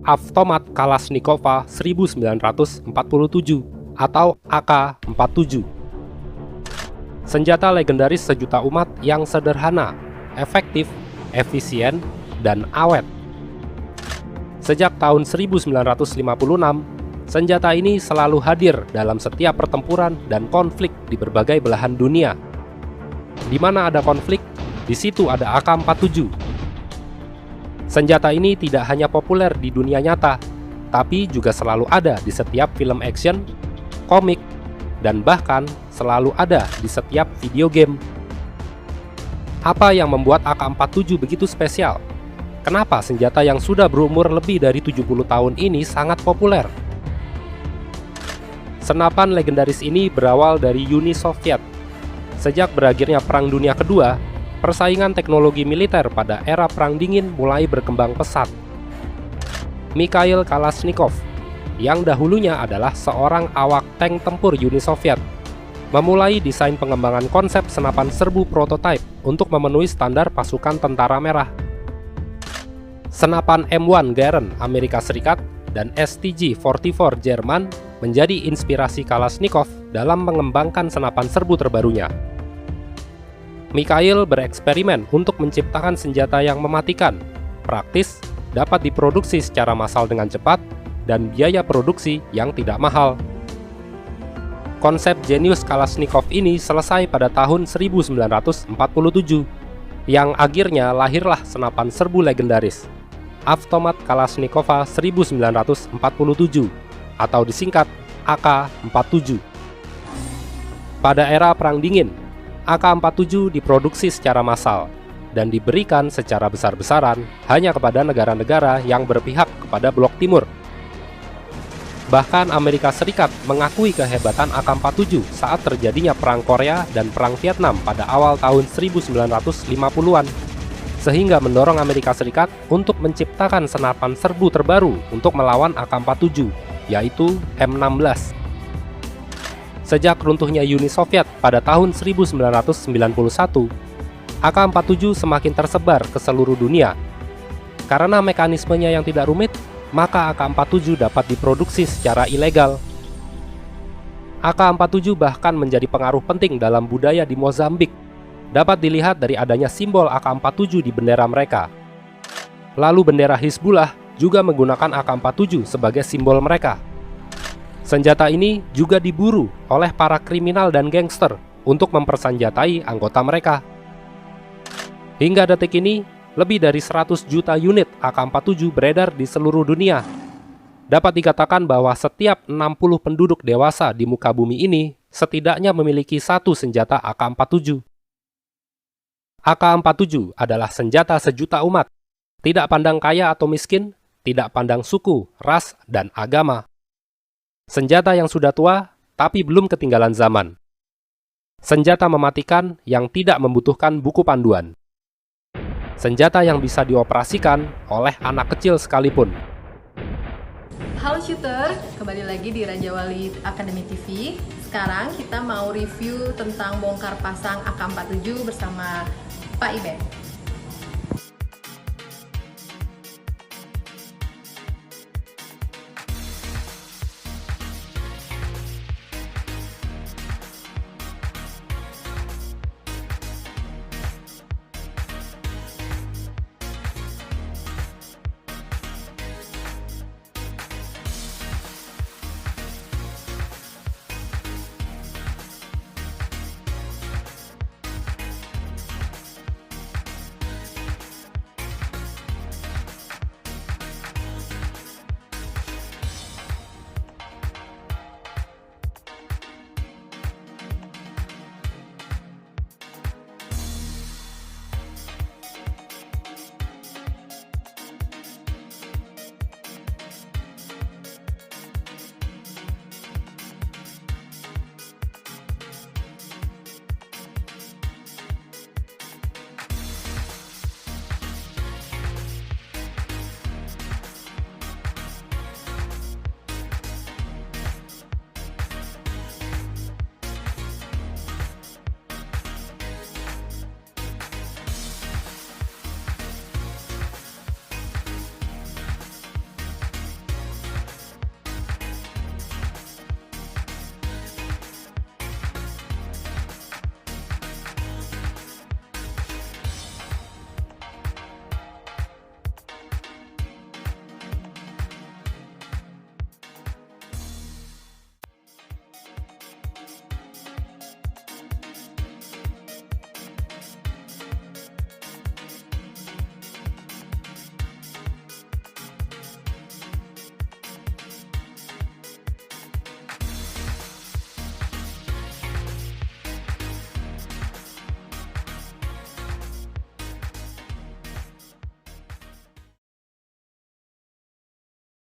Avtomat Kalashnikova 1947 atau AK-47. Senjata legendaris sejuta umat yang sederhana, efektif, efisien, dan awet. Sejak tahun 1956, senjata ini selalu hadir dalam setiap pertempuran dan konflik di berbagai belahan dunia. Di mana ada konflik, di situ ada AK-47. Senjata ini tidak hanya populer di dunia nyata, tapi juga selalu ada di setiap film action, komik, dan bahkan selalu ada di setiap video game. Apa yang membuat AK-47 begitu spesial? Kenapa senjata yang sudah berumur lebih dari 70 tahun ini sangat populer? Senapan legendaris ini berawal dari Uni Soviet. Sejak berakhirnya Perang Dunia Kedua, persaingan teknologi militer pada era Perang Dingin mulai berkembang pesat. Mikhail Kalashnikov, yang dahulunya adalah seorang awak tank tempur Uni Soviet, memulai desain pengembangan konsep senapan serbu prototipe untuk memenuhi standar pasukan tentara merah. Senapan M1 Garand Amerika Serikat dan STG-44 Jerman menjadi inspirasi Kalashnikov dalam mengembangkan senapan serbu terbarunya. Mikhail bereksperimen untuk menciptakan senjata yang mematikan, praktis, dapat diproduksi secara massal dengan cepat, dan biaya produksi yang tidak mahal. Konsep jenius Kalashnikov ini selesai pada tahun 1947, yang akhirnya lahirlah senapan serbu legendaris, Avtomat Kalashnikova 1947, atau disingkat AK-47. Pada era Perang Dingin, AK-47 diproduksi secara massal dan diberikan secara besar-besaran hanya kepada negara-negara yang berpihak kepada Blok Timur. Bahkan Amerika Serikat mengakui kehebatan AK-47 saat terjadinya Perang Korea dan Perang Vietnam pada awal tahun 1950-an, sehingga mendorong Amerika Serikat untuk menciptakan senapan serbu terbaru untuk melawan AK-47, yaitu M16. Sejak runtuhnya Uni Soviet pada tahun 1991, AK-47 semakin tersebar ke seluruh dunia. Karena mekanismenya yang tidak rumit, maka AK-47 dapat diproduksi secara ilegal. AK-47 bahkan menjadi pengaruh penting dalam budaya di Mozambik. Dapat dilihat dari adanya simbol AK-47 di bendera mereka. Lalu bendera Hizbullah juga menggunakan AK-47 sebagai simbol mereka. Senjata ini juga diburu oleh para kriminal dan gangster untuk mempersenjatai anggota mereka. Hingga detik ini, lebih dari 100 juta unit AK-47 beredar di seluruh dunia. Dapat dikatakan bahwa setiap 60 penduduk dewasa di muka bumi ini setidaknya memiliki satu senjata AK-47. AK-47 adalah senjata sejuta umat, tidak pandang kaya atau miskin, tidak pandang suku, ras, dan agama. Senjata yang sudah tua, tapi belum ketinggalan zaman. Senjata mematikan yang tidak membutuhkan buku panduan. Senjata yang bisa dioperasikan oleh anak kecil sekalipun. Halo shooter, kembali lagi di Raja Wali Academy TV. Sekarang kita mau review tentang bongkar pasang AK-47 bersama Pak Iben.